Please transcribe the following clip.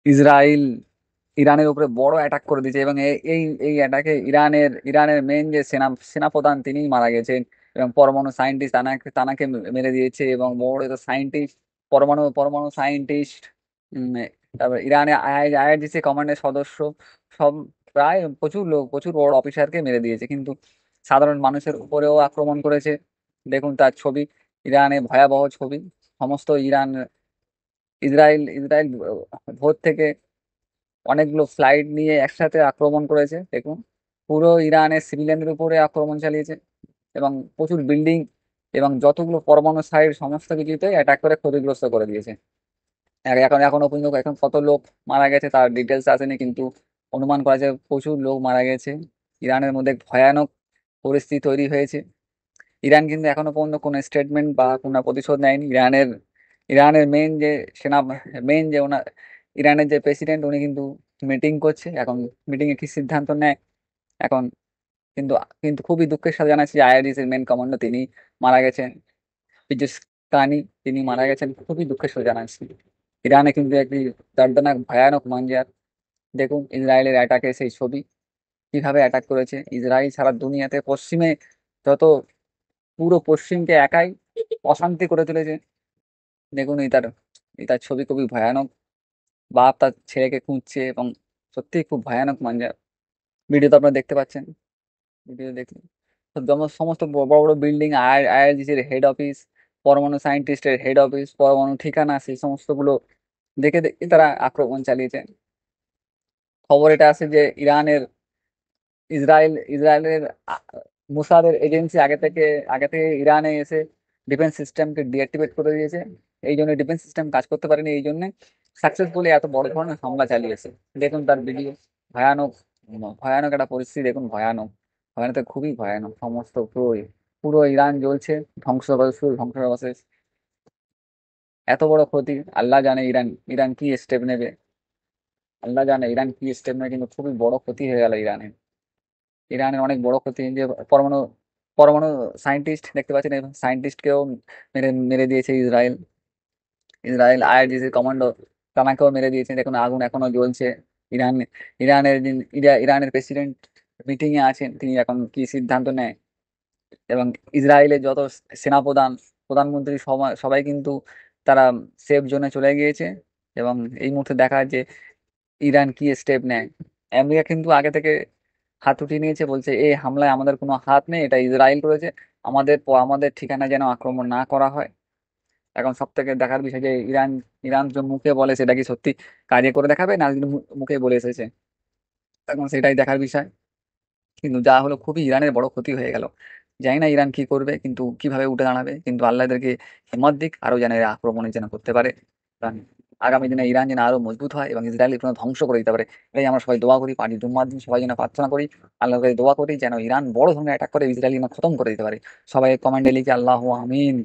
Israel ইরানের উপরে বড় অ্যাটাক করে দিয়েছে, এবং এই এই অ্যাটাকে ইরানের মেন যে সেনাপ্রধান তিনিই মারা গেছেন, এবং পরমাণু সায়েন্টিস্ট তানাকে তানাকে মেরে দিয়েছে, এবং বড় সায়েন্টিস্ট, পরমাণু পরমাণু সায়েন্টিস্ট, তারপর ইরানে আইআরজিসি কমান্ডের সদস্য, সব প্রায় প্রচুর লোক, প্রচুর বড় অফিসারকে মেরে দিয়েছে। কিন্তু সাধারণ মানুষের উপরেও আক্রমণ করেছে। দেখুন তার ছবি, ইরানে ভয়াবহ ছবি। সমস্ত ইসরায়েল ইসরায়েল ভোর থেকে অনেকগুলো ফ্লাইট নিয়ে একসাথে আক্রমণ করেছে। দেখুন পুরো ইরানের সিভিলিয়ানদের উপরে আক্রমণ চালিয়েছে, এবং প্রচুর বিল্ডিং এবং যতগুলো পরমাণু সাইট সমস্ত কিছুতে অ্যাটাক করে ক্ষতিগ্রস্ত করে দিয়েছে। এখনো পর্যন্ত এখন কত লোক মারা গেছে তার ডিটেলস আসেনি, কিন্তু অনুমান করা যায় প্রচুর লোক মারা গেছে। ইরানের মধ্যে ভয়ানক পরিস্থিতি তৈরি হয়েছে। ইরান কিন্তু এখনো পর্যন্ত কোনো স্টেটমেন্ট বা কোনো প্রতিশোধ নেয়নি। ইরানের সেনা মেন যে ওনার ইরানের যে প্রেসিডেন্ট, উনি কিন্তু মিটিং করছে এখন। মিটিং এ কি সিদ্ধান্ত নেয় এখন, কিন্তু কিন্তু খুবই দুঃখের সাথে জানাচ্ছি যে আইআরজিসির মেন কমান্ডার তিনি মারা গেছেন, পিজুসকানি, তিনি মারা গেছেন। খুবই দুঃখের সাথে জানাচ্ছি। ইরানে কিন্তু একটি দর্দনাক ভয়ানক মানজার। দেখুন ইসরায়েলের অ্যাটাকে সেই ছবি, কিভাবে অ্যাটাক করেছে ইসরায়েল সারা দুনিয়াতে, পশ্চিমে যত, পুরো পশ্চিমকে একাই অশান্তি করে তুলেছে। দেখুন এই তার ছবি খুবই ভয়ানক। বাপ তার ছেলেকে খুঁজছে, এবং সত্যিই খুব ভয়ানক মানজার। ভিডিও তো আপনারা দেখতে পাচ্ছেন, ভিডিও দেখলে তো সমস্ত বড় বড় বড় বিল্ডিং, আইআরজিসির হেড অফিস, পরমাণু সায়েন্টিস্টের হেড অফিস, পরমাণু ঠিকানা, সেই সমস্তগুলো দেখে দেখে তারা আক্রমণ চালিয়েছে। খবর এটা আছে যে ইসরায়েলের মোসাদের এজেন্সি আগে থেকে ইরানে এসে ডিফেন্স সিস্টেমকে ডিঅ্যাক্টিভেট করে দিয়েছে। এই জন্য ডিফেন্স সিস্টেম কাজ করতে পারেনি, এই জন্য সাকসেসফুলি এত বড় ধরনের হামলা চালিয়েছে। দেখুন তার ভিডিও, ভয়ানক, ভয়ানক একটা পরিস্থিতি। দেখুন ভয়ানক, ভয়ানক তো খুবই ভয়ানক। সমস্ত পুরো পুরো ইরান জ্বলছে, ধ্বংসবাসের এত বড় ক্ষতি। আল্লাহ জানে ইরান ইরান কি স্টেপ নেবে, আল্লাহ জানে ইরান কি স্টেপ নেবে, কিন্তু খুবই বড় ক্ষতি হয়ে গেল ইরানের। ইরানের অনেক বড় ক্ষতি যে পরমাণু পরমাণু সায়েন্টিস্ট দেখতে পাচ্ছেন, সায়েন্টিস্টকেও মেরে মেরে দিয়েছে ইসরায়েল। ইসরায়েল আইআরজিসির কমান্ডো তানাকেও মেরে দিয়েছে। দেখুন আগুন এখনো জ্বলছে। ইরান ইরানের প্রেসিডেন্ট মিটিং এ আছেন, তিনি এখন কি সিদ্ধান্ত নেয়। এবং ইসরায়েলের যত সেনাপ্রধান, প্রধানমন্ত্রী সবাই কিন্তু তারা সেফ জোনে চলে গিয়েছে। এবং এই মুহূর্তে দেখা যায় যে ইরান কি স্টেপ নেয়। আমেরিকা কিন্তু আগে থেকে হাত উঠিয়ে নিয়েছে, বলছে এই হামলায় আমাদের কোনো হাত নেই, এটা ইসরায়েল করেছে, আমাদের ঠিকানা যেন আক্রমণ না করা হয়। এখন সব থেকে দেখার বিষয় যে ইরান যে মুখে বলে সেটা কি সত্যি কাজে করে দেখাবে, না শুধু মুখে বলে এসেছে। এখন সেটাই দেখার বিষয়। কিন্তু যা হলো, খুবই ইরানের বড় ক্ষতি হয়ে গেল। জানি না ইরান কি করবে, কিন্তু কিভাবে উঠে দাঁড়াবে, কিন্তু আল্লাহ এদেরকে হিম্মত দিক, আরো যেন এরা আক্রমণের যেন করতে পারে। কারণ আগামী দিনে ইরান যেন আরো মজবুত হয় এবং ইসরায়েল পুরো ধ্বংস করে দিতে পারে। এটাই আমরা সবাই দোয়া করি, পাঁচ জুম্মার দিন সবাই যেন প্রার্থনা করি, আল্লাহর কাছে দোয়া করি যেন ইরান বড় ধরনের অ্যাটাক করে ইসরায়েল যেন খতম করে দিতে পারে। সবাই কমেন্টে লিখে আল্লাহ আমিন।